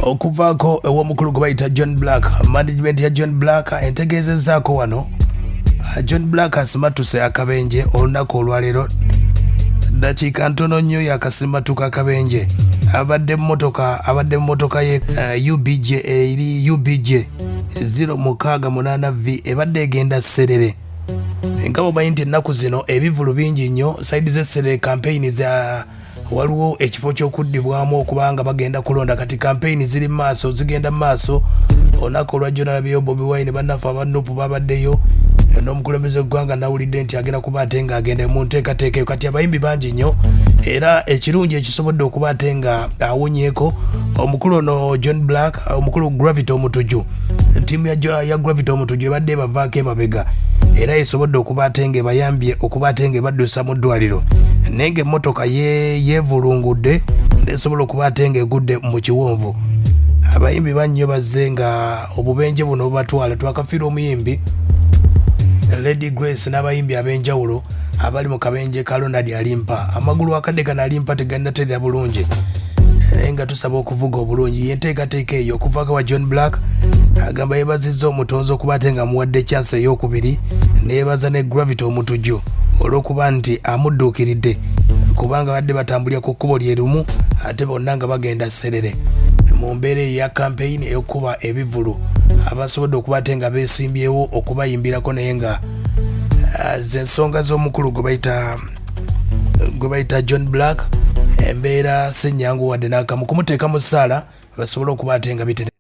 okuvaako ew'omukulu gwe bayita John Blaq. Management ya John Blaq entegeezezaako wano John Blaq asimattuse akabenje olunaku olwaleero dakiika ntono nnyo yakasimatuka akabenje. Abadde mmotoka ye UBJ eri UBJ 068V ebadde egenda Serere. Nga bwomanyi nti ennaku zino ebivulu bingi nnyo saidi z'Esserere campaign za waliwo ekifo ky'okuddibwamu okubanga bagenda kulonda kati campaign ziri maaso zigenda maaso. Olunaku olwajjo nalabyeyo Bobi Wine bannaffe abanupu babaddeyo n'omukulembeze gw'eggwanga nawulidde nti agenda kuba ate nga agenda mu nteekateeka eyo. Kati abayimbi bangi nnyo era ekirungi ekisobodde okuba ate nga awonyeeko omukulu ono John Blaq, omukulu Gravity Omutuju, ttiimu ya Gravity Omutuju ebadde bavaako emabega era esobodde okuba ate nga ebayambye okuba ate nga ebaddusa mu ddwaliro naye ng'emmotoka yeevulungudde nesobola okuba ate nga egudde mu kiwonvu. Abayimbi bannyo bazze nga obubenje buno bubatwala. Twakafiira omuyimbi Lady Grace n'abayimbi ab'enjawulo abali mu kabenje ka Ronald alimpa amagulu akadde gano alimpa tegannaterera bulungi naye nga tusaba okuvuga obulungi. Yenteekateeka eyo okuvaako wa John Blaq agamba yeebazizza omutonzi okuba ate nga amuwadde chance ey'okubiri neyeebaza ne Gravity Omutuju olw'okuba nti amudduukiridde kubanga badde batambulira ku kkubo lye lumu ate bonna nga bagenda Serere mu mbeera ya campaign ey'okuba ebivulu abasobodde okuba ate nga beesimbyewo okubayimbirako naye nga z'ensonga z'omukulu gwe bayita John Blaq embeera si nnyangu wadde n'akamu kumuteeka mu ssaala basobole okuba ate nga bitere.